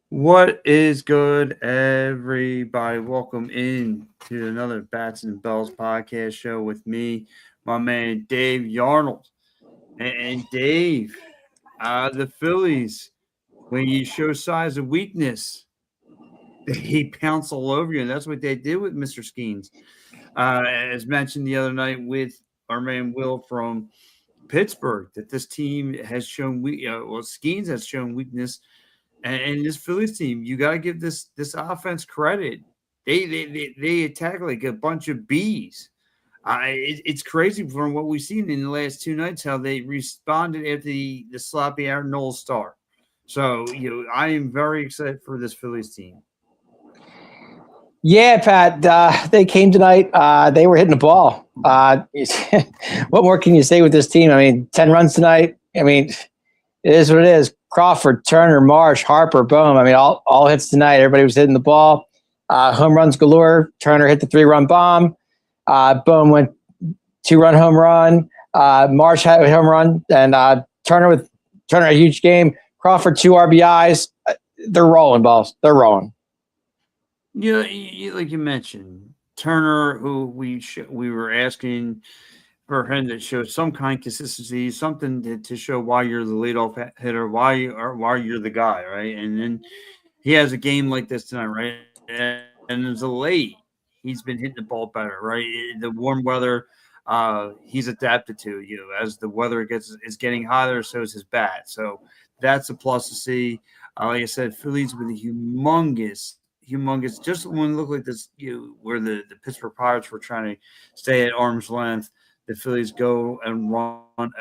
What is good, everybody? Welcome in to another Bats and Bells podcast show with me, my man Dave Yarnold. And Dave, the Phillies, when you show signs of weakness, they pounce all over you. And that's what they did with Mr. Skeens. As mentioned the other night with our man Will from Pittsburgh, that this team has shown Skeens has shown weakness. And this Phillies team, you got to give this offense credit. They attack like a bunch of bees. It's crazy from what we've seen in the last two nights how they responded after the sloppy Aaron Noel start. So I am very excited for this Phillies team. Yeah, Pat, they came tonight. They were hitting the ball. What more can you say with this team? I mean, 10 runs tonight. I mean, it is what it is. Crawford, Turner, Marsh, Harper, Bohm. I mean, all hits tonight. Everybody was hitting the ball. Home runs galore. Turner hit the 3-run bomb. Bohm went 2-run home run. Marsh had a home run. And Turner a huge game. Crawford, 2 RBIs. They're rolling balls. They're rolling. Yeah, like you mentioned, Turner, who we were asking for him to show some kind of consistency, something to show why you're the leadoff hitter, why you're the guy, right? And then he has a game like this tonight, right? And as a late, he's been hitting the ball better, right? The warm weather, he's adapted to. As the weather is getting hotter, so is his bat. So that's a plus to see. Like I said, Phillies with a humongous. Just when it looked like this, where the Pittsburgh Pirates were trying to stay at arm's length, the Phillies go and run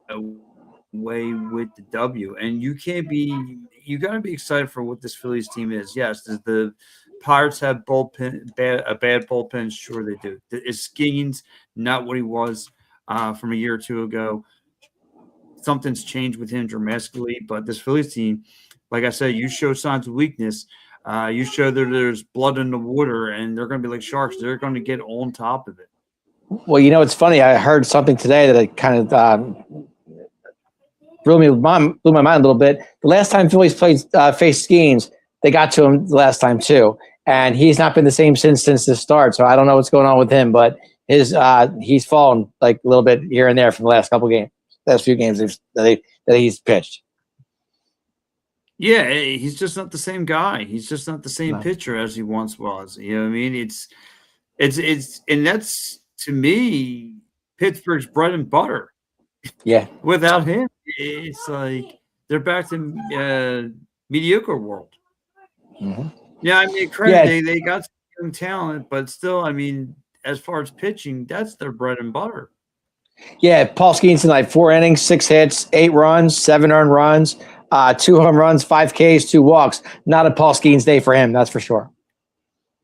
away with the W. And you got to be excited for what this Phillies team is. Yes, does the Pirates have a bad bullpen? Sure, they do. Is Skeens not what he was from a year or two ago? Something's changed with him dramatically, but this Phillies team, like I said, you show signs of weakness. You show that there's blood in the water, and they're going to be like sharks. They're going to get on top of it. Well, it's funny. I heard something today that it kind of blew my mind a little bit. The last time Phillies faced Skeens, they got to him the last time too, and he's not been the same since the start. So I don't know what's going on with him, but he's fallen like a little bit here and there from the last few games that he's pitched. Yeah, he's just not the same guy. He's just not the same pitcher as he once was. You know what I mean? It's and that's, to me, Pittsburgh's bread and butter. Yeah. Without him, it's like they're back to mediocre world. Mm-hmm. Yeah, I mean, credit, they got some talent, but still, I mean, as far as pitching, that's their bread and butter. Yeah, Paul Skeens tonight, 4 innings, 6 hits, 8 runs, 7 earned runs, 2 home runs, 5 Ks, 2 walks. Not a Paul Skeens day for him, that's for sure.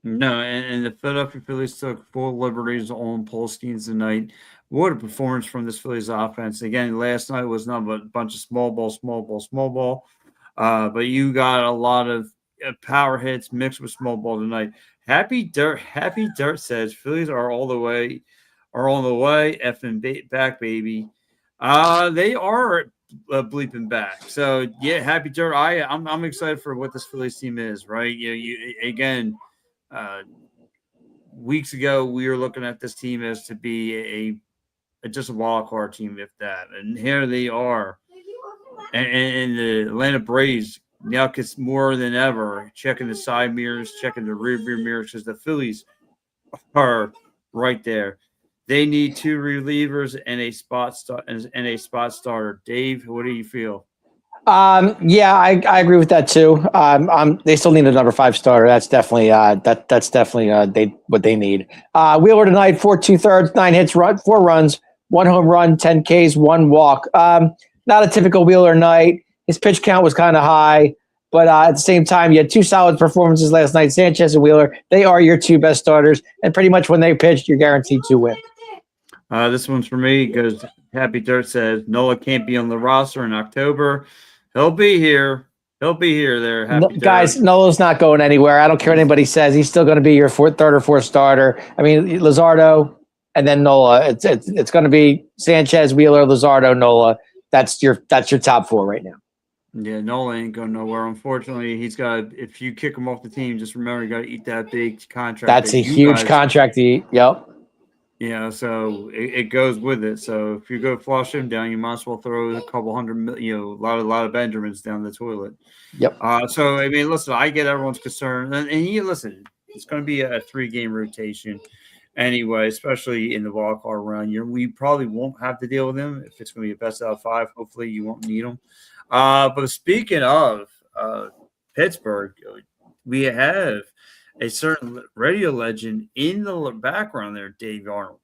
No, and the Philadelphia Phillies took full liberties on Paul Skeens tonight. What a performance from this Phillies offense. Again, last night was not but a bunch of small ball. But you got a lot of power hits mixed with small ball tonight. Happy Dirt says Phillies are on the way, effing back, baby. They are bleeping back. So yeah, Happy Dirt. I'm excited for what this Phillies team is. Right? Again. Weeks ago, we were looking at this team as to be just a wild card team, if that. And here they are. And the Atlanta Braves now gets more than ever checking the side mirrors, checking the rear view mirrors, because the Phillies are right there. They need 2 relievers and a spot starter. Dave, what do you feel? Yeah, I agree with that too. They still need a number 5 starter. That's definitely what they need. Wheeler tonight, 4 2/3, 9 hits, 4 runs, 1 home run, 10 Ks, 1 walk. Not a typical Wheeler night. His pitch count was kind of high, but at the same time, you had 2 solid performances last night. Sanchez and Wheeler, they are your 2 best starters, and pretty much when they pitch, you're guaranteed to win. This one's for me because Happy Dirt says Nola can't be on the roster in October. He'll be here. There, Happy guys. Nola's not going anywhere. I don't care what anybody says. He's still going to be your 3rd or 4th starter. I mean, Luzardo and then Nola. It's going to be Sanchez, Wheeler, Luzardo, Nola. That's your top 4 right now. Yeah, Nola ain't going nowhere. Unfortunately, he's got. If you kick him off the team, just remember you got to eat that big contract That's that a you huge guys. contract to eat. Yep. So it goes with it. So if you go flush him down, you might as well throw a couple hundred million, a lot of Benjamins down the toilet. Yep. So I mean, listen, I get everyone's concern, and you listen. It's going to be a 3-game rotation anyway, especially in the wild card round. We probably won't have to deal with him if it's going to be a best out of 5. Hopefully, you won't need him. But speaking of Pittsburgh, we have a certain radio legend in the background there, Dave Arnold.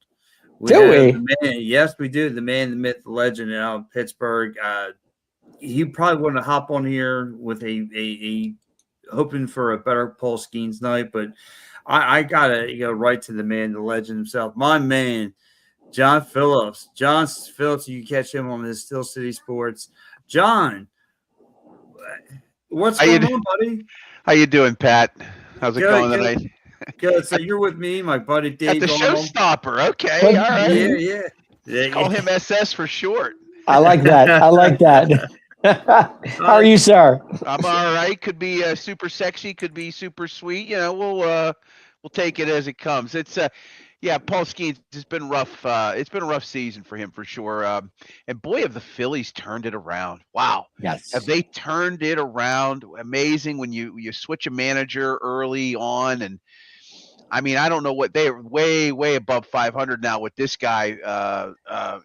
We Do have we? the man. Yes, we do. The man, the myth, the legend out of Pittsburgh. He probably wouldn't hop on here with a hoping for a better Paul Skeens night, but I gotta go right to the man, the legend himself, my man, John Phillips. John Phillips, you catch him on his Steel City Sports. John, what's How you going on, buddy? how you doing, Pat? How's it Good, going good, tonight? good. So you're with me, my buddy At the Dave Arnold. showstopper. Okay, But all Yeah, right. yeah. Let's call him SS for short. I like that. I like that. How are you, sir? I'm all right. Could be super sexy. Could be super sweet. We'll take it as it comes. It's yeah, Paul Skeens. It's been rough. It's been a rough season for him for sure. And boy, have the Phillies turned it around. Wow, have Yes. they turned it around? Amazing when you switch a manager early on. And I mean, I don't know what they're way above 500 now with this guy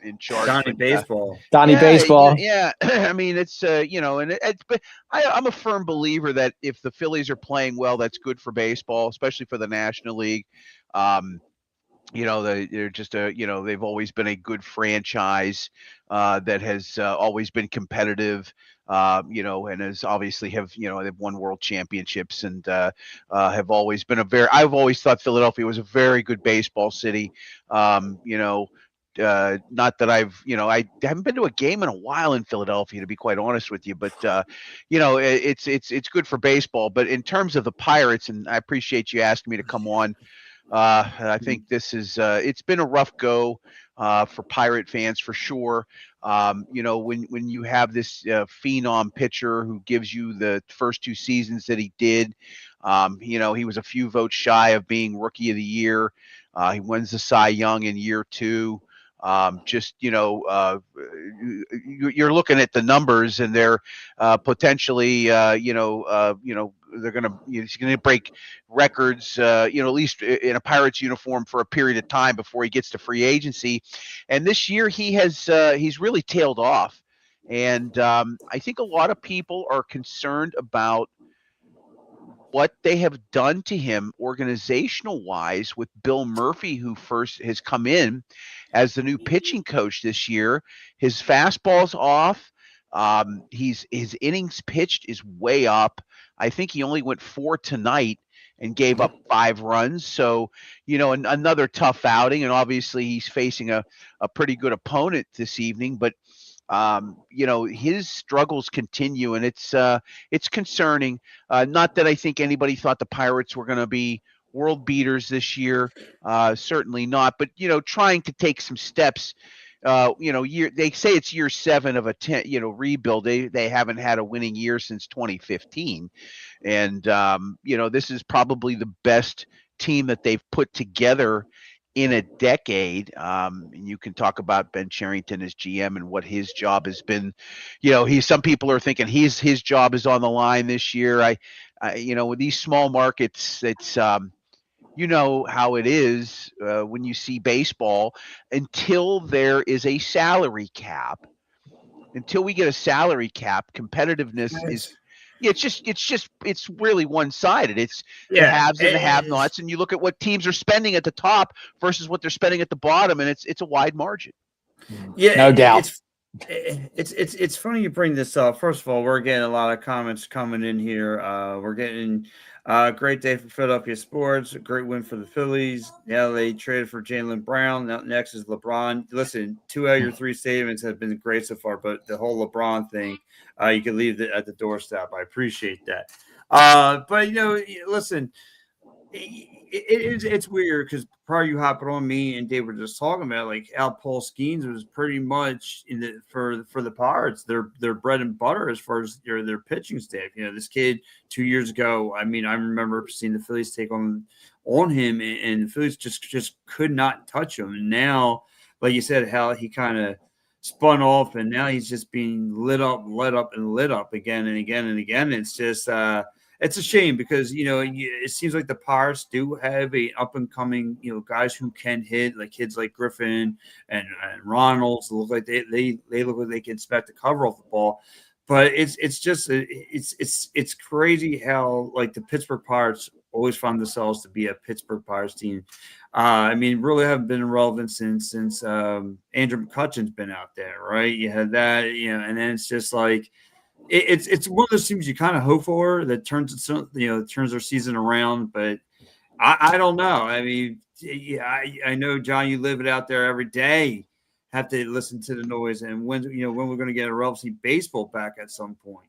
in charge. Donnie But Baseball. Donnie Baseball. yeah. I mean, it's and but I'm a firm believer that if the Phillies are playing well, that's good for baseball, especially for the National League. Um, they're just they've always been a good franchise that has always been competitive. And has obviously they've won world championships and have always been I've always thought Philadelphia was a very good baseball city. Not that I haven't been to a game in a while in Philadelphia, to be quite honest with you, but it's good for baseball. But in terms of the Pirates, and I appreciate you asking me to come on. I think this is it's been a rough go for Pirate fans for sure. When you have this phenom pitcher who gives you the first 2 seasons that he did, he was a few votes shy of being Rookie of the Year. He wins the Cy Young in year 2. You're looking at the numbers, and they're potentially, he's gonna break records, at least in a Pirates uniform for a period of time before he gets to free agency. And this year he's really tailed off, and I think a lot of people are concerned about what they have done to him organizational wise with Bill Murphy, who first has come in as the new pitching coach this year. His fastball's off. His innings pitched is way up. I think he only went 4 tonight and gave up 5 runs. So, another tough outing. And obviously he's facing a pretty good opponent this evening. But his struggles continue, and it's concerning. Not that I think anybody thought the Pirates were going to be world beaters this year, certainly not. But trying to take some steps. They say it's year 7 of a 10, rebuild. They haven't had a winning year since 2015, and this is probably the best team that they've put together in a decade. And you can talk about Ben Cherington as GM and what his job has been. Some people are thinking his job is on the line this year. With these small markets, it's you know how it is when you see baseball. Until there is a salary cap, until we get a salary cap, competitiveness is Yes. yeah, it's really one sided. It's the Yeah, haves and the have it's nots, and you look at what teams are spending at the top versus what they're spending at the bottom, and it's a wide margin. Yeah, No doubt. it's funny you bring this up. First of all, we're getting a lot of comments coming in here. We're getting great day for Philadelphia sports, a great win for the Phillies. Yeah, they traded for Jaylen Brown. Now next is LeBron. Listen, 2 out of your 3 statements have been great so far, but the whole LeBron thing, you can leave it at the doorstep. I appreciate that. But listen, It's weird because prior you hopped on me and Dave were just talking about like how Paul Skeens was pretty much in the for the Pirates their bread and butter as far as their pitching staff. This kid 2 years ago. I mean, I remember seeing the Phillies take on him, and the Phillies just could not touch him. And now, like you said, how he kind of spun off, and now he's just being lit up, and lit up again and again and again. It's just it's a shame because it seems like the Pirates do have a up and coming guys who can hit, like kids like Griffin and Ronalds look like they look like they can expect to cover off the ball. But it's crazy how like the Pittsburgh Pirates always found themselves to be a Pittsburgh Pirates team. I mean, really haven't been relevant since Andrew McCutchen's been out there, right? You had that, and then it's just like it's one of those teams you kind of hope for that turns their season around, but I don't know. I mean, yeah, I know, John, you live it out there every day. Have to listen to the noise, and when we're going to get a relevancy baseball back at some point.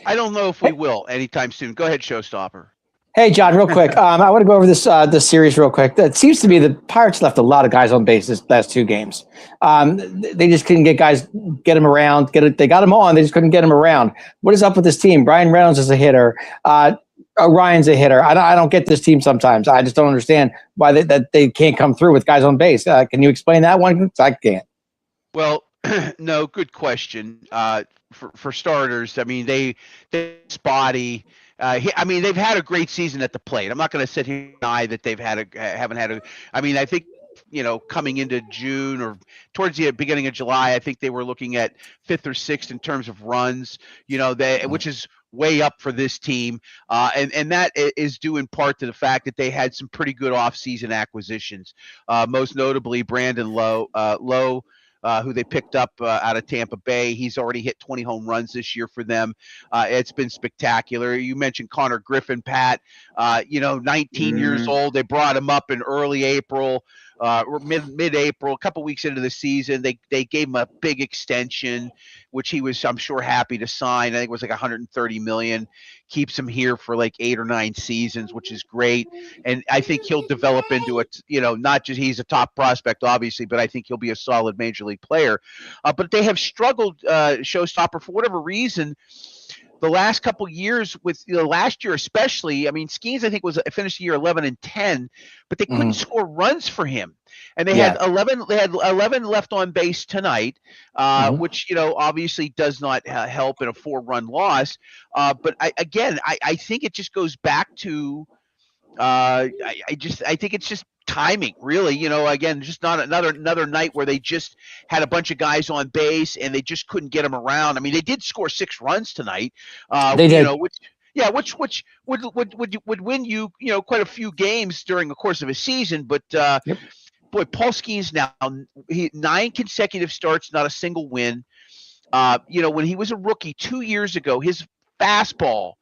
I don't know if we will anytime soon. Go ahead, Showstopper. Hey, John, real quick. I want to go over this series real quick. It seems to me the Pirates left a lot of guys on base this last two games. They just couldn't get them around. They got them on. They just couldn't get them around. What is up with this team? Brian Reynolds is a hitter. Ryan's a hitter. I don't get this team sometimes. I just don't understand why they can't come through with guys on base. Can you explain that one? I can't. Well, no, good question. For starters, I mean, they spotty. They've had a great season at the plate. I'm not going to sit here and deny that haven't had a. I mean, I think coming into June or towards the beginning of July, I think they were looking at 5th or 6th in terms of runs. Which is way up for this team, and that is due in part to the fact that they had some pretty good offseason acquisitions, most notably Brandon Lowe. Who they picked up out of Tampa Bay. He's already hit 20 home runs this year for them. It's been spectacular. You mentioned Connor Griffin, Pat. 19 years old. They brought him up in early April, or mid-April, a couple weeks into the season. They gave him a big extension, which he was, I'm sure, happy to sign. I think it was like $130 million. Keeps him here for like 8 or 9 seasons, which is great. And I think he'll develop into not just he's a top prospect, obviously, but I think he'll be a solid major league player. But they have struggled, Showstopper, for whatever reason. The last couple years, with last year especially, I mean, Skeens I think finished the year 11-10, but they couldn't score runs for him, and they had 11. They had 11 left on base tonight, which obviously does not help in a 4-run loss. But I think it just goes back to I think it's just timing, really. Again, just not another night where they just had a bunch of guys on base and they just couldn't get them around. I mean, they did score 6 runs tonight. They did. Which would win you quite a few games during the course of a season. But boy, Paul Skeens now 9 consecutive starts, not a single win. When he was a rookie 2 years ago, his fastball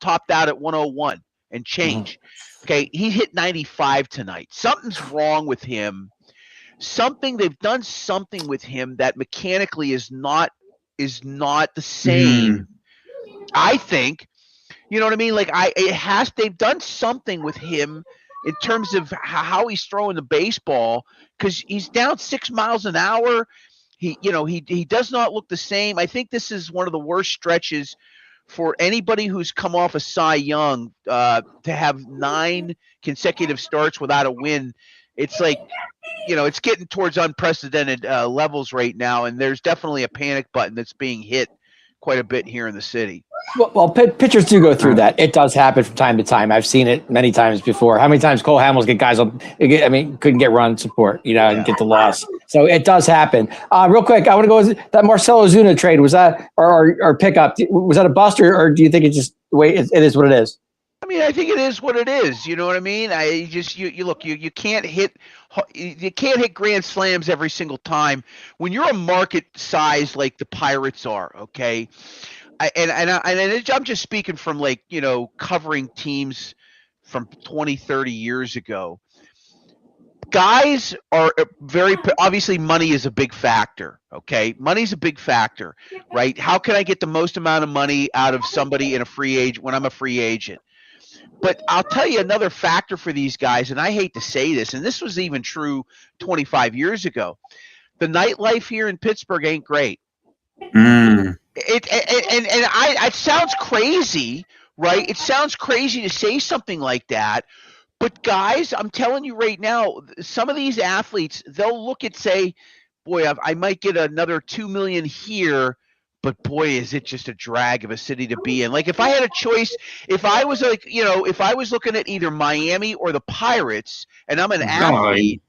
topped out at 101 and change. Okay, he hit 95 tonight. Something's wrong with him. They've done something with him that mechanically is not the same. I think, you know what I mean? Like they've done something with him in terms of how he's throwing the baseball, because he's down 6 miles an hour. He does not look the same. I think this is one of the worst stretches for anybody who's come off a Cy Young to have 9 consecutive starts without a win. It's like, it's getting towards unprecedented levels right now, and there's definitely a panic button that's being hit quite a bit here in the city. Well, pitchers do go through that. It does happen from time to time. I've seen it many times before. How many times Cole Hamels get guys on? I mean, couldn't get run support, and get the loss. So it does happen. Real quick, I want to go with that Marcell Ozuna trade. Was that or pickup? Was that a bust, or do you think it's just the way it is what it is? I mean, I think it is what it is. You know what I mean? You can't hit grand slams every single time when you're a market size like the Pirates are. Okay. I'm just speaking from covering teams from 20, 30 years ago. Guys are very obviously money is a big factor. Okay. Money's a big factor, right? How can I get the most amount of money out of somebody in a free agent when I'm a free agent? But I'll tell you another factor for these guys, and I hate to say this, and this was even true 25 years ago. The nightlife here in Pittsburgh ain't great. Mm. It sounds crazy, right? It sounds crazy to say something like that. But guys, I'm telling you right now, some of these athletes, they'll look at say, boy, I might get another $2 million here, but boy, is it just a drag of a city to be in. Like if I had a choice, if I was like, if I was looking at either Miami or the Pirates, and I'm an athlete,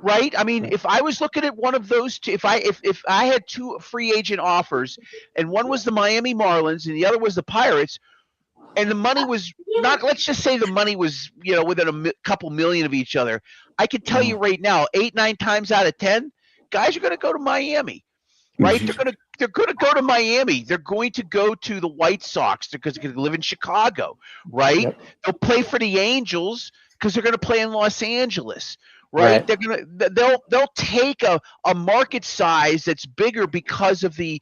right? I mean, if I was looking at one of those two, if I had two free agent offers, and one was the Miami Marlins and the other was the Pirates, and the money was not, let's just say the money was, within a couple million of each other, I can tell you right now, 8-9 times out of 10, guys are going to go to Miami, right? They're going to go to Miami. They're going to go to the White Sox because they're going to live in Chicago, right? Yep. They'll play for the Angels because they're going to play in Los Angeles, right? They'll take a market size that's bigger because of the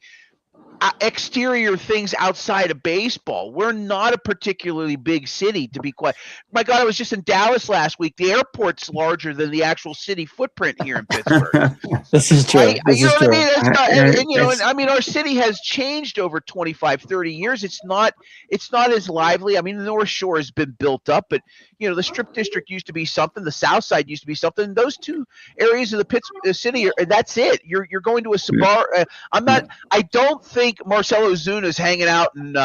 exterior things outside of baseball. We're not a particularly big city, to be quite. My God, I was just in Dallas last week. The airport's larger than the actual city footprint here in Pittsburgh. This is true. This is true. I mean? I mean, our city has changed over 25, 30 years. It's not as lively. I mean, the North Shore has been built up, but the Strip District used to be something. The South Side used to be something. Those two areas of the Pittsburgh city, that's it. You're going to a suburb. I don't think Marcelo Zuna's hanging out in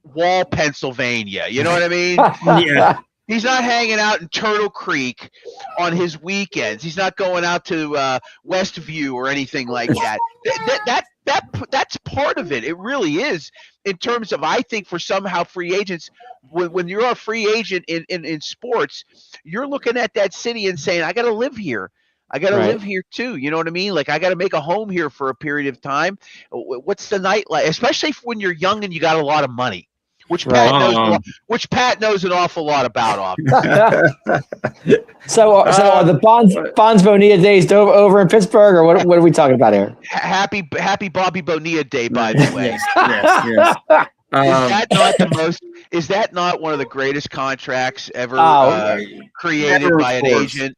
Wall, Pennsylvania. You know what I mean? Yeah. He's not hanging out in Turtle Creek on his weekends. He's not going out to Westview or anything like that. That's part of it. It really is, in terms of, I think, for somehow free agents, when you're a free agent in sports, you're looking at that city and saying, I got to live here. I got to live here too. You know what I mean? Like, I got to make a home here for a period of time. What's the night like? Especially when you're young and you got a lot of money, which Pat knows an awful lot about. Obviously. So are the Bonds Bonilla days over in Pittsburgh, or what are we talking about here? Happy Bobby Bonilla Day, by the way. Yes. Is that not one of the greatest contracts ever created by an agent?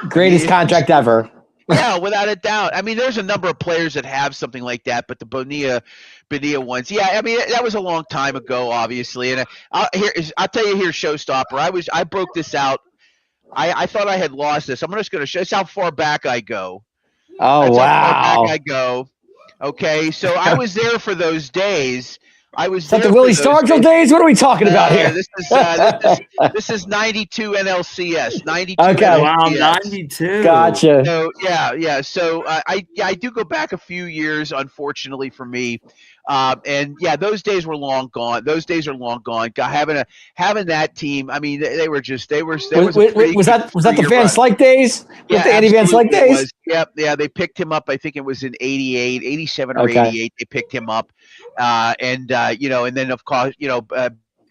Greatest contract ever. Yeah, without a doubt. I mean, there's a number of players that have something like that, but the Bonilla ones, yeah. I mean, that was a long time ago, obviously. And I'll tell you here, showstopper. I broke this out. I thought I had lost this. I'm just going to show. That's how far back I go. Oh, That's wow! How far back I go. Okay, so I was there for those days. Is that the Willie Stargell days? What are we talking about here? This is 92 NLCS. 92. Okay. NLCS. Wow, 92. Gotcha. So yeah. So I do go back a few years, unfortunately for me. And yeah, those days were long gone. Those days are long gone. Having that team, I mean, they were that the Van Slyke days? Yeah, the Andy Van Slyke days? Yep. Yeah, they picked him up. I think it was in 88, 87 or 88. They picked him up. And then of course,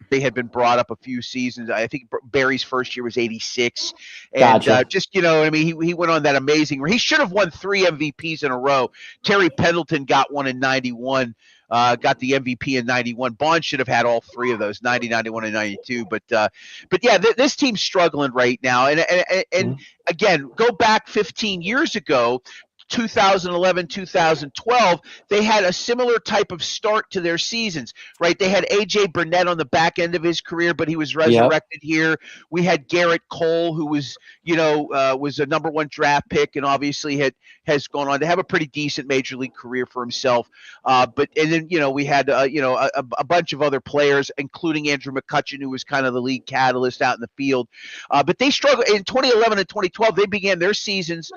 they had been brought up a few seasons. I think Barry's first year was 86. And gotcha. I mean, he went on that amazing. He should have won 3 MVPs in a row. Terry Pendleton got one in 91. Got the MVP in 91. Bond should have had all 3 of those, 90, 91, and 92. But yeah, this team's struggling right now. And again, go back 15 years ago, 2011, 2012, they had a similar type of start to their seasons, right? They had A.J. Burnett on the back end of his career, but he was resurrected here. We had Garrett Cole, who was, was a number 1 draft pick and obviously has gone on to have a pretty decent major league career for himself. And then we had, a bunch of other players, including Andrew McCutchen, who was kind of the league catalyst out in the field. But they struggled in 2011 and 2012. They began their seasons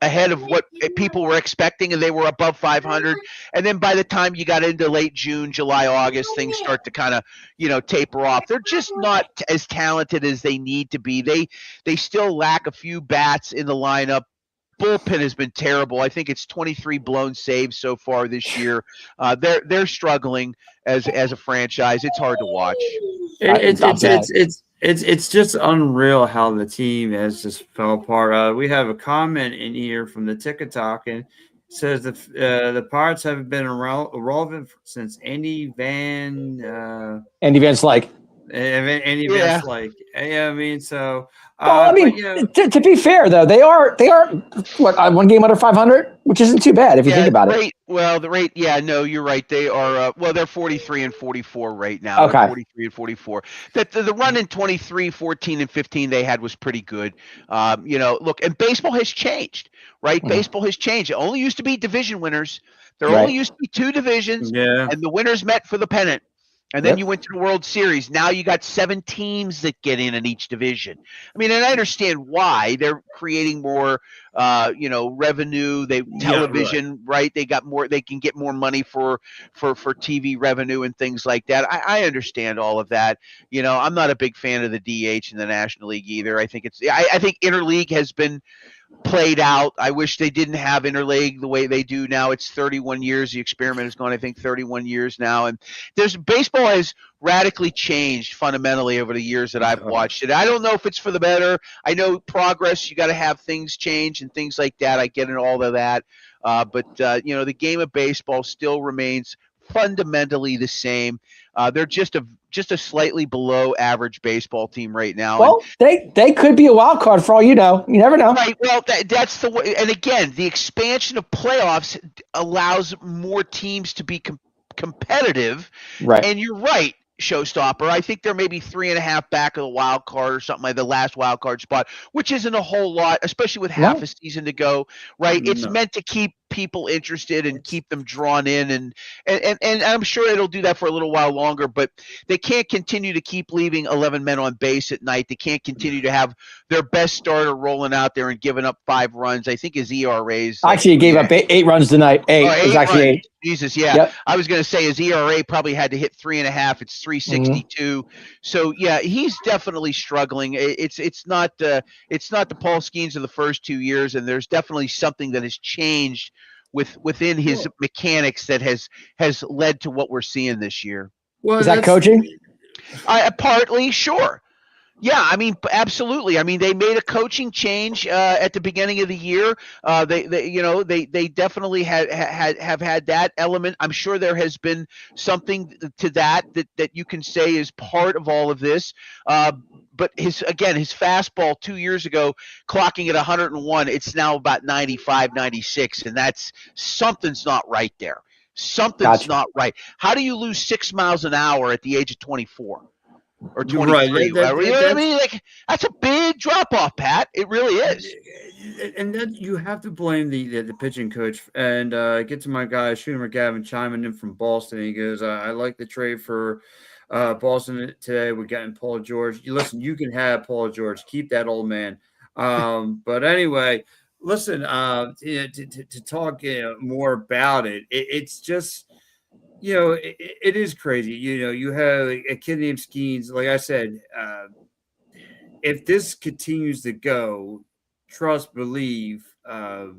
ahead of what people were expecting, and they were above 500. And then by the time you got into late June, July, August, things start to kind of, taper off. They're just not as talented as they need to be. They still lack a few bats in the lineup. Bullpen has been terrible. I think it's 23 blown saves so far this year. They're struggling as a franchise. It's hard to watch. It's just unreal how the team has just fell apart. We have a comment in here from the TikTok, and it says the Pirates haven't been irrelevant since Andy Van Slyke. Any events like, I mean, so. Well, I mean, to be fair though, they are what, one game under 500, which isn't too bad if you think about it. Well, the rate, no, you're right. They are they're 43 and 44 right now. Okay. They're 43 and 44. That the run in 23, 14 and 15 they had was pretty good. Look, and baseball has changed, right? Baseball has changed. It only used to be division winners. There only used to be 2 divisions, and the winners met for the pennant. And then you went to the World Series. Now you got 7 teams that get in each division. I mean, and I understand why they're creating more, revenue. Television, right? They got more. They can get more money for TV revenue and things like that. I understand all of that. I'm not a big fan of the DH in the National League either. I think I think interleague has been played out. I wish they didn't have interleague the way they do now. It's 31 years. The experiment has gone, I think, 31 years now. And baseball has radically changed fundamentally over the years that I've watched it. I don't know if it's for the better. I know progress, you got to have things change and things like that. I get in all of that. But the game of baseball still remains fundamentally the same. They're just a slightly below average baseball team right now. Well, they could be a wild card for all you know. You never know. Right. Well, that's the way. And again, the expansion of playoffs allows more teams to be competitive. Right. And you're right, Showstopper. I think they're maybe 3.5 back of the wild card or something like the last wild card spot, which isn't a whole lot, especially with half a season to go. Right. It's meant to keep people interested and keep them drawn in, and I'm sure it'll do that for a little while longer, but they can't continue to keep leaving 11 men on base at night. They can't continue to have their best starter rolling out there and giving up 5 runs. I think his ERA is actually he gave up 8 runs tonight. It was actually 8. Jesus, yeah. Yep. I was going to say his ERA probably had to hit 3.5. It's 3.62. So yeah, he's definitely struggling. It's not the Paul Skeens of the first 2 years, and there's definitely something that has changed within his mechanics that has led to what we're seeing this year. Well, is that coaching? Partly, sure. Yeah, I mean, absolutely. I mean, they made a coaching change at the beginning of the year. They definitely have had that element. I'm sure there has been something to that you can say is part of all of this. But his fastball 2 years ago, clocking at 101, it's now about 95, 96, and that's something's not right there. Something's not right. How do you lose 6 miles an hour at the age of 24? Or 23. Right. That's a big drop off, Pat. It really is. And then you have to blame the pitching coach. And get to my guy, Shooter McGavin, chiming in from Boston. He goes, I like the trade for Boston today. We're getting Paul George. Listen, you can have Paul George. Keep that old man. But anyway, listen, to talk more about it, it's just – it is crazy. You have a kid named Skeens. Like I said, if this continues to go, trust, believe, another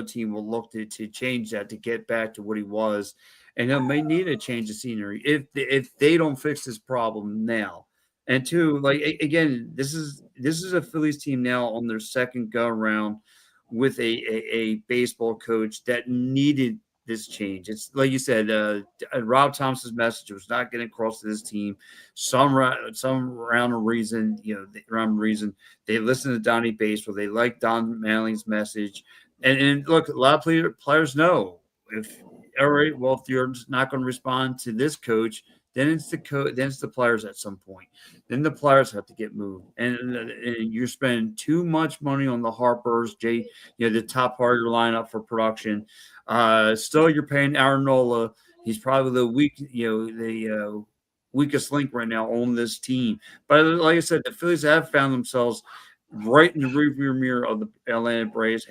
team will look to change that to get back to what he was, and they may need a change of scenery if they don't fix this problem now. And two, like again, this is a Phillies team now on their second go around with a baseball coach that needed this change. It's like you said, Rob Thompson's message was not getting across to this team. Some round reason, they listen to Donnie Baseball. They like Don Manning's message, and look, a lot of players know if you're not going to respond to this coach, then it's the players at some point. Then the players have to get moved, and you're spending too much money on the Harpers, the top part of your lineup for production. Still, you're paying Aaron Nola. He's probably the weakest link right now on this team. But like I said, the Phillies have found themselves right in the rearview mirror of the Atlanta Braves.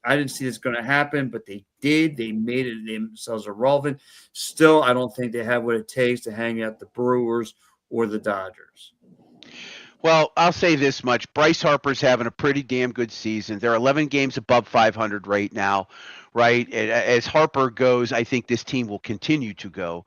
I didn't see this going to happen, but they did. They made it themselves irrelevant. Still, I don't think they have what it takes to hang out the Brewers or the Dodgers. Well, I'll say this much. Bryce Harper's having a pretty damn good season. They're 11 games above 500 right now, right? As Harper goes, I think this team will continue to go.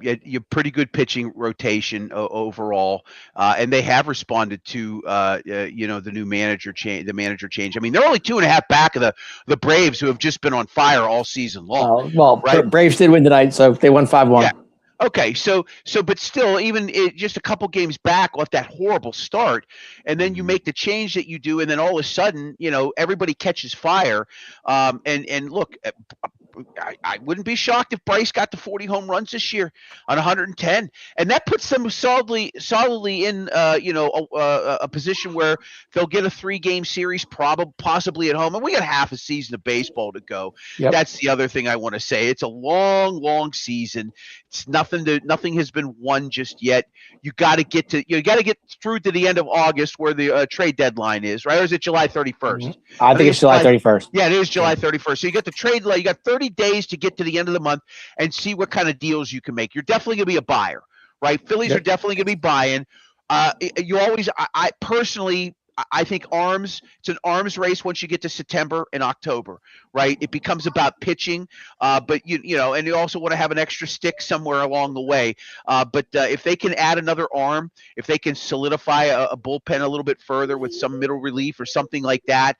You pretty good pitching rotation overall, and they have responded to the new manager change. The manager change. I mean, they're only 2.5 back of the Braves, who have just been on fire all season long. Right? Braves did win tonight, so they won 5-1. Yeah. Okay, but still, even just a couple games back off that horrible start, and then you make the change that you do, and then all of a sudden, everybody catches fire. And look, I wouldn't be shocked if Bryce got to 40 home runs this year on 110, and that puts them solidly in a position where they'll get a 3-game series, possibly at home, and we got half a season of baseball to go. Yep. That's the other thing I want to say. It's a long season. It's nothing has been won just yet. You got to get through to the end of August where the trade deadline is, right? Or is it July 31st? I think it's July 31st. Yeah, it is July 31st. So you got the trade. You got 30 days to get to the end of the month and see what kind of deals you can make. You're definitely going to be a buyer, right? Phillies are definitely going to be buying. I personally, I think it's an arms race once you get to September and October, right? It becomes about pitching, but and you also want to have an extra stick somewhere along the way. But if they can add another arm, if they can solidify a bullpen a little bit further with some middle relief or something like that,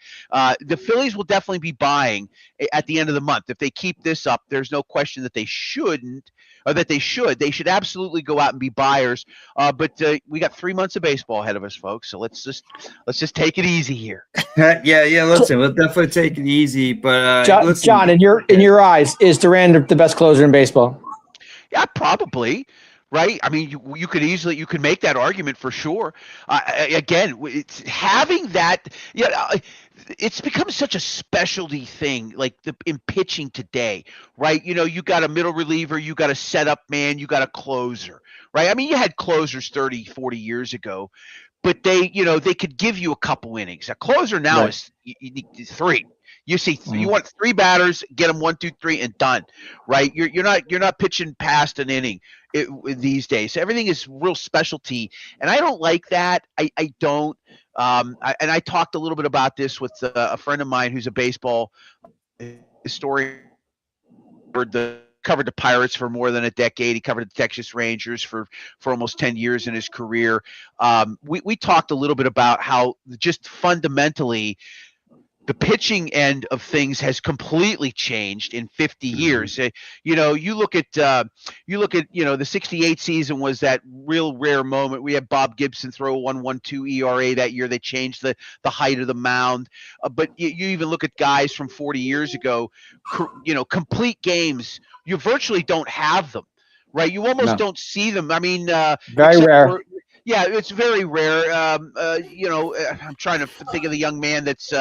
the Phillies will definitely be buying at the end of the month. If they keep this up, there's no question that they shouldn't. Or that they should absolutely go out and be buyers. But we got 3 months of baseball ahead of us, folks. So let's just take it easy here. yeah. Listen, we'll definitely take it easy. But John, in your eyes, is Duran the best closer in baseball? Yeah, probably. Right. I mean, you could make that argument for sure. Again, it's having that. It's become such a specialty thing, like in pitching today, right? You got a middle reliever, you got a setup man, you got a closer, right? I mean, you had closers 30, 40 years ago, but they could give you a couple innings. A closer now is you 3. You see, you want 3 batters, get them 1, 2, 3, and done, right? You're not pitching past an inning these days. So everything is real specialty, and I don't like that. I don't. I talked a little bit about this with a friend of mine who's a baseball historian. Covered the Pirates for more than a decade. He covered the Texas Rangers for almost 10 years in his career. We talked a little bit about how just fundamentally the pitching end of things has completely changed in 50 years. You look at the 68 season was that real rare moment. We had Bob Gibson throw a 1.12 ERA that year. They changed the height of the mound. But you even look at guys from 40 years ago, complete games. You virtually don't have them, right? You almost don't see them. I mean, very rare. Yeah, it's very rare. I'm trying to think of the young man that's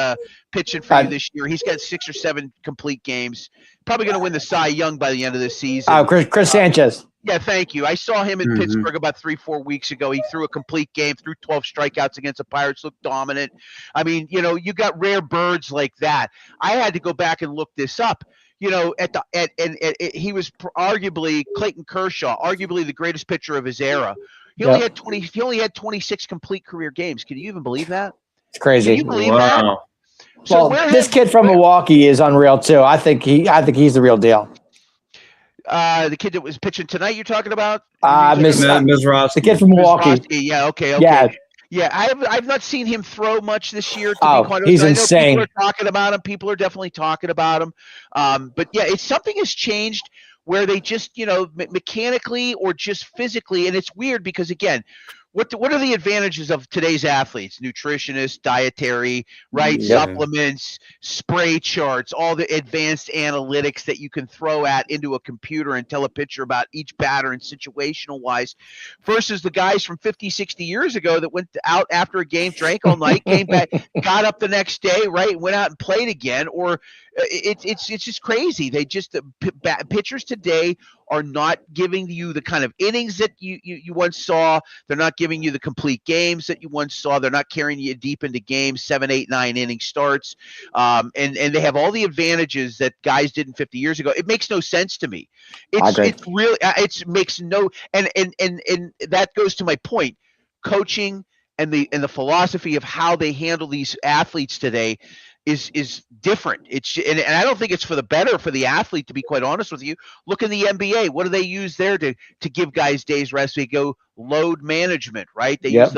pitching for you this year. He's got 6 or 7 complete games. Probably going to win the Cy Young by the end of this season. Oh, Chris Sanchez. Yeah, thank you. I saw him in Pittsburgh about 3-4 weeks ago. He threw a complete game, threw 12 strikeouts against the Pirates, looked dominant. I mean, you got rare birds like that. I had to go back and look this up. He was arguably Clayton Kershaw, arguably the greatest pitcher of his era. He only had 26 complete career games. Can you even believe that? It's crazy. Can you believe that? So this kid from Milwaukee is unreal too. I think he's the real deal. The kid that was pitching tonight, you're talking about? Ms. Ross. The kid from Milwaukee. Yeah. Okay. Yeah, I've not seen him throw much this year. To be quite honest. He's insane. People are talking about him. People are definitely talking about him. But yeah, something has changed where they just, mechanically or just physically, and it's weird because again, what are the advantages of today's athletes? Nutritionists, dietary, right? Yep. Supplements, spray charts, all the advanced analytics that you can throw into a computer and tell a pitcher about each batter and situational wise versus the guys from 50, 60 years ago that went out after a game, drank all night, came back, got up the next day, right? Went out and played again. Or it's just crazy. They just pitchers today are not giving you the kind of innings that you once saw. They're not giving you the complete games that you once saw. They're not carrying you deep into games, 7, 8, 9 inning starts. And they have all the advantages that guys didn't 50 years ago. It makes no sense to me. It's really, it makes no, and that goes to my point. Coaching and the philosophy of how they handle these athletes today is different. And I don't think it's for the better for the athlete, to be quite honest with you. Look in the NBA. What do they use there to give guys days rest? They go load management, right? They use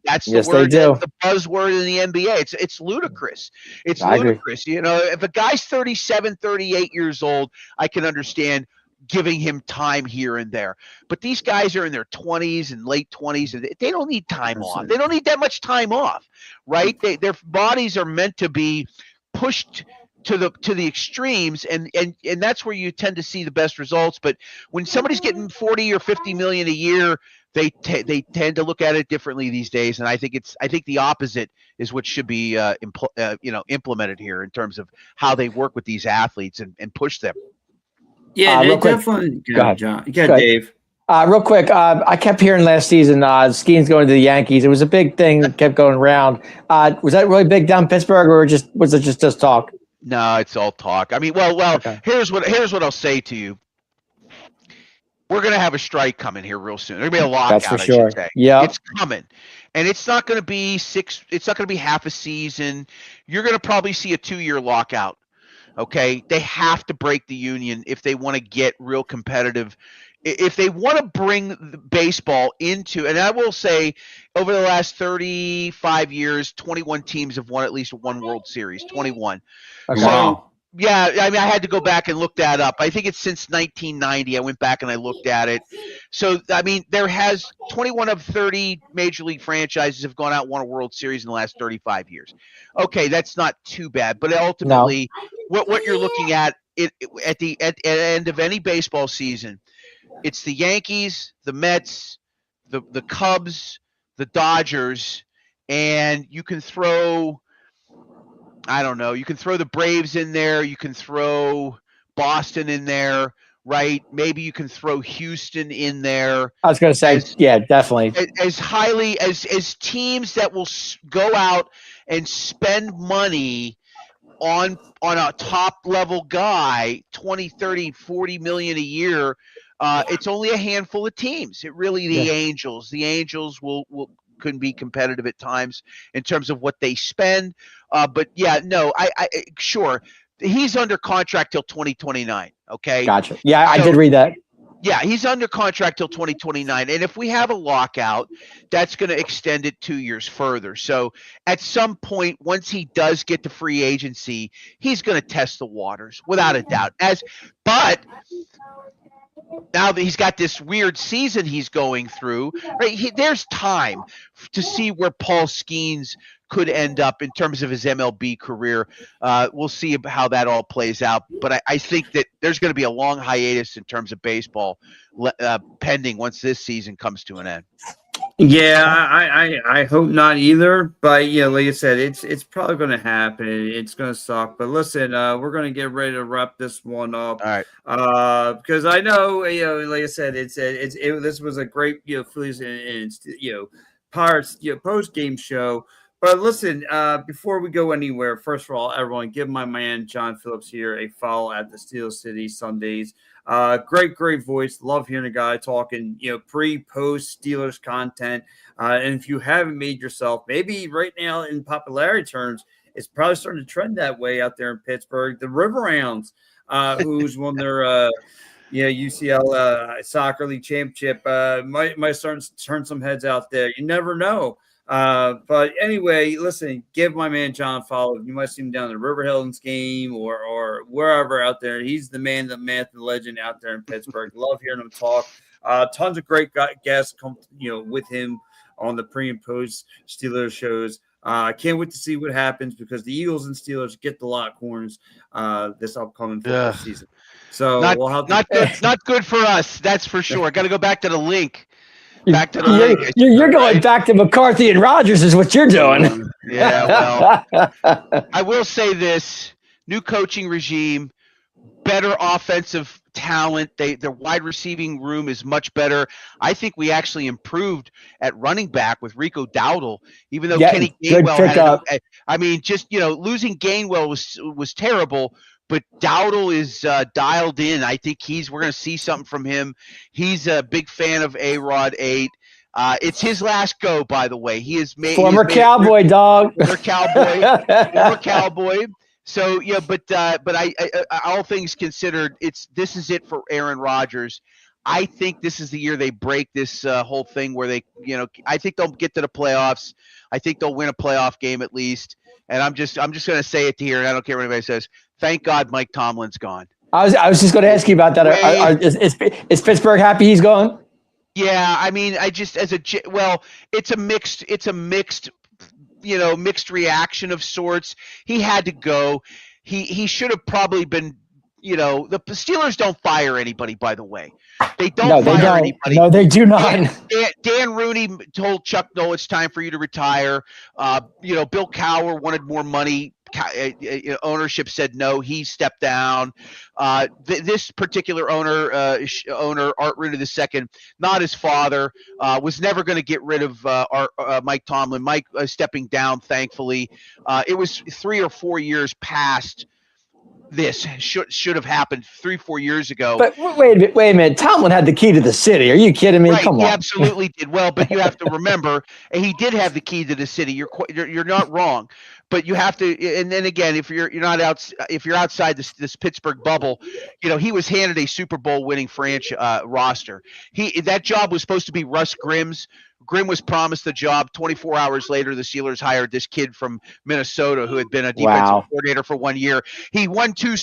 that's the word, that's the buzzword in the NBA. It's ludicrous. It's ludicrous. If a guy's 37, 38 years old, I can understand giving him time here and there. But these guys are in their 20s and late 20s, and they don't need time off. They don't need that much time off, right? Their bodies are meant to be pushed to the extremes, and that's where you tend to see the best results. But when somebody's getting 40 or 50 million a year, they tend to look at it differently these days. And I think the opposite is what should be implemented here in terms of how they work with these athletes and push them. Yeah, real quick. definitely. Go ahead, John. Go ahead, Dave. Real quick, I kept hearing last season Skeens going to the Yankees. It was a big thing that kept going around. Was that really big down Pittsburgh, or was it just talk? No, it's all talk. I mean, well, okay. here's what I'll say to you. We're going to have a strike coming here real soon. There's going to be a lockout, That's for sure. I should say. Yeah. It's coming. And it's not going to be it's not going to be half a season. You're going to probably see a 2-year lockout. Okay? They have to break the union if they want to get real competitive. If they want to bring the baseball into, and I will say over the last 35 years, 21 teams have won at least one World Series, 21. Okay. So, yeah, I mean, I had to go back and look that up. I think it's since 1990. I went back and I looked at it. So, I mean, 21 of 30 major league franchises have gone out and won a World Series in the last 35 years. Okay, that's not too bad. But ultimately, what you're looking at at the end of any baseball season, it's the Yankees, the Mets, the Cubs, the Dodgers, and you can throw – I don't know. You can throw the Braves in there. You can throw Boston in there, right? Maybe you can throw Houston in there. I was going to say, yeah, definitely. As highly as teams that will go out and spend money on a top level guy, 20, 30, 40 million a year. It's only a handful of teams. The Angels. The Angels can be competitive at times in terms of what they spend. But yeah, no, I sure he's under contract till 2029. Okay. Gotcha. Yeah, I did read that. Yeah, he's under contract till 2029. And if we have a lockout, that's going to extend it 2 years further. So at some point, once he does get to free agency, he's going to test the waters without a doubt. But now that he's got this weird season he's going through, right? There's time to see where Paul Skeens could end up in terms of his MLB career. We'll see how that all plays out. But I think that there's going to be a long hiatus in terms of baseball pending once this season comes to an end. Yeah, I hope not either. But yeah, like I said, it's probably going to happen. It's going to suck. But listen, we're going to get ready to wrap this one up. All right. Because I know, like I said, this was a great Phillies and Pirates post game show. But listen, before we go anywhere, first of all, everyone, give my man John Phillips here a follow at the Steel City Sundays. Great voice. Love hearing a guy talking, pre-post Steelers content. And if you haven't made yourself, maybe right now in popularity terms, it's probably starting to trend that way out there in Pittsburgh. The River Hounds, who's won their UCL Soccer League Championship, might start to turn some heads out there. You never know. But anyway, listen, give my man John a follow. You might see him down the River Hills game or wherever out there. He's the man, the myth, the legend out there in Pittsburgh. Love hearing him talk. Tons of great guests come, with him on the pre and post Steelers shows. I can't wait to see what happens because the Eagles and Steelers get the Longhorns this upcoming football season. So not good for us. That's for sure. Got to go back to the link. You're going back to McCarthy and Rodgers is what you're doing. Yeah, well, I will say this: new coaching regime, better offensive talent. Their wide receiving room is much better. I think we actually improved at running back with Rico Dowdle, even though Kenny Gainwell losing Gainwell was terrible. But Dowdle is dialed in. I think we're going to see something from him. He's a big fan of A-Rod 8. It's his last go, by the way. Former Cowboy. So yeah, but I all things considered, this is it for Aaron Rodgers. I think this is the year they break this whole thing where I think they'll get to the playoffs. I think they'll win a playoff game at least. And I'm just going to say it here, and I don't care what anybody says. Thank God Mike Tomlin's gone. I was just going to ask you about that. Is Pittsburgh happy he's gone? Yeah, I mean, it's a mixed mixed reaction of sorts. He had to go. He should have probably been. The Steelers don't fire ananybody, by the way. They don't fire anybody. No, they do not. Dan Rooney told Chuck Noll it's time for you to retire. Bill Cowher wanted more money. Ownership said no. He stepped down. This particular owner, Art Rooney II, not his father, was never going to get rid of Mike Tomlin. Mike stepping down, thankfully. It was 3 or 4 years past this should have happened 3-4 years ago. But wait a minute. Tomlin had the key to the city. Are you kidding me? Right, Come on. He absolutely did. Well, but you have to remember, and he did have the key to the city. You're not wrong, but you have to. And then again, if you're outside this Pittsburgh bubble, he was handed a Super Bowl winning franchise roster. That job was supposed to be Russ Grimm's. Grimm was promised the job. 24 hours later, the Steelers hired this kid from Minnesota who had been a defensive coordinator for 1 year. He won a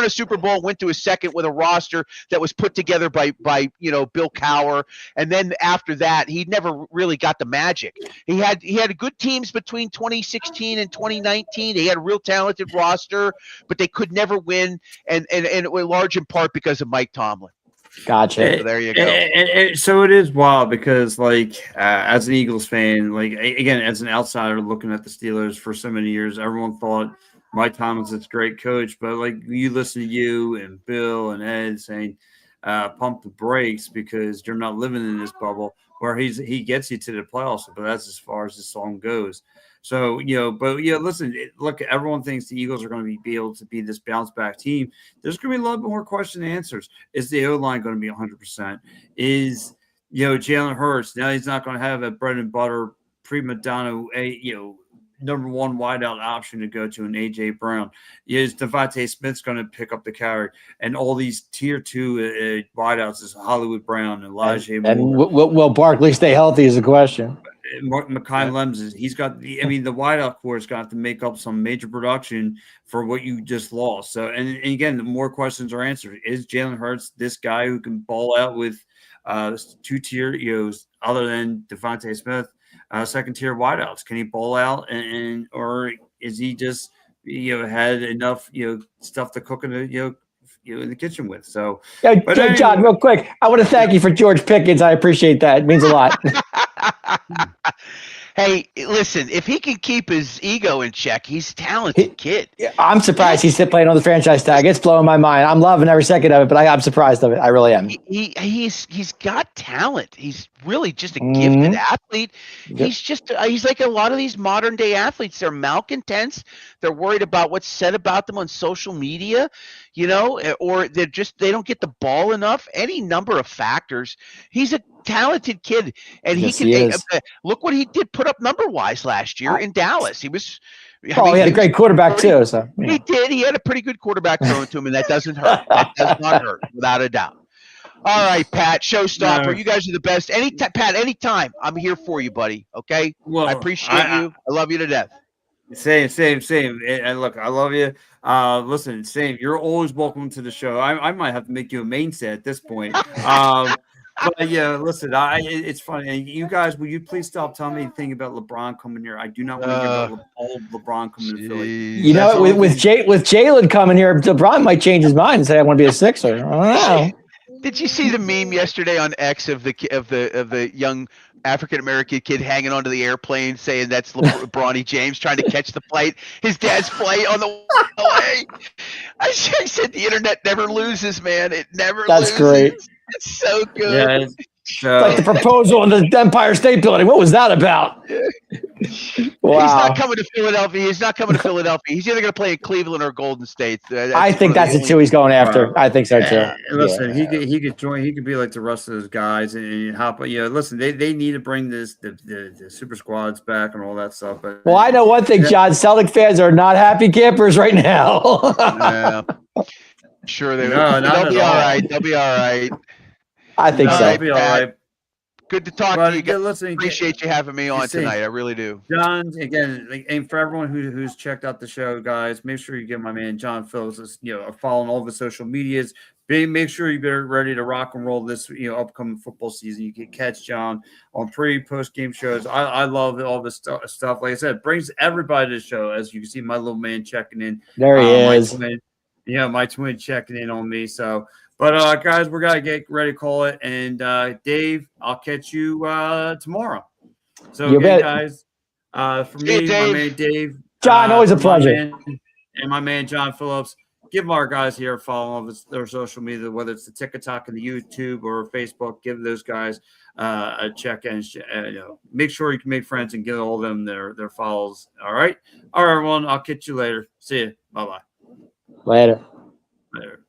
Super Bowl, went to his second with a roster that was put together by Bill Cowher. And then after that, he never really got the magic. He had good teams between 2016 and 2019. He had a real talented roster, but they could never win, and it was large in part because of Mike Tomlin. Gotcha. So there you go. So it is wild because, as an Eagles fan, again, as an outsider looking at the Steelers for so many years, everyone thought Mike Tomlin's a great coach. But you listen to you and Bill and Ed saying, pump the brakes because you're not living in this bubble where he gets you to the playoffs. But that's as far as the song goes. So, listen, look, everyone thinks the Eagles are going to be able to be this bounce back team. There's going to be a lot more question and answers. Is the O-line going to be 100%? Is, Jalen Hurts, now he's not going to have a bread and butter prima donna, number one wideout option to go to an A.J. Brown? Is Devontae Smith's going to pick up the carry? And all these tier 2 wideouts is Hollywood Brown, Elijah Moore. And will Barkley stay healthy is the question. Makai Lems he's got the wideout core has got to make up some major production for what you just lost. So and again, the more questions are answered. Is Jalen Hurts this guy who can ball out with 2-tier other than Devontae Smith, second tier wideouts? Can he ball out or is he just had enough stuff to cook in the in the kitchen with? So John, real quick, I want to thank you for George Pickens. I appreciate that. It means a lot. Hey, listen, if he can keep his ego in check, he's a talented kid. I'm surprised he's still playing on the franchise tag. It's blowing my mind. I'm loving every second of it, but I'm surprised of it. I really am. He's got talent. He's really just a gifted athlete. Yep. He's like a lot of these modern day athletes. They're malcontents. They're worried about what's said about them on social media, or they don't get the ball enough. Any number of factors. He's a talented kid, and he look what he did put up number wise last year in Dallas. He was he had a great quarterback too. So he did. He had a pretty good quarterback thrown to him, and that doesn't hurt. That does not hurt, without a doubt. All right, Pat, showstopper. No. You guys are the best. Pat, anytime. I'm here for you, buddy. Okay. Well, I appreciate you. I love you to death. Same. And look, I love you. Listen, same. You're always welcome to the show. I might have to make you a mainstay at this point. But yeah, listen, it's funny. You guys, will you please stop telling me anything about LeBron coming here? I do not want to hear about old LeBron coming to Philly. With Jalen coming here, LeBron might change his mind and say, "I want to be a Sixer." I don't know. Did you see the meme yesterday on X of the young African American kid hanging onto the airplane saying that's LeBron James trying to catch the flight, his dad's flight on the way? I said the internet never loses, man. It never loses. That's great. It's so good. Yeah, it's like the proposal in the Empire State Building. What was that about? Wow. He's not coming to Philadelphia. He's either going to play in Cleveland or Golden State. I think that's the two he's going after. I think so too. Listen, he could join. He could be like the rest of those guys and hop. Listen, they need to bring the super squads back and all that stuff. But I know one thing, John. Celtic fans are not happy campers right now. Yeah. Sure, they'll be all right. They'll be all right. I think so. They'll be all right. Good to talk But to you guys. listen, Appreciate you having me on tonight. I really do. John, again, and for everyone who's checked out the show, guys, make sure you give my man John Phillips, following all the social medias. Make sure you get ready to rock and roll this, upcoming football season. You can catch John on post game shows. I love all this stuff. Like I said, brings everybody to the show. As you can see, my little man checking in. There he is. My twin checking in on me. So. But, guys, we're going to get ready to call it. And, Dave, I'll catch you tomorrow. So, again, guys, for me, my man Dave. John, always a pleasure. And my man John Phillips. Give our guys here a follow on their social media, whether it's the TikTok and the YouTube or Facebook. Give those guys a check and make sure you can make friends and give all of them their follows. All right, everyone. I'll catch you later. See you. Bye-bye. Later. Later.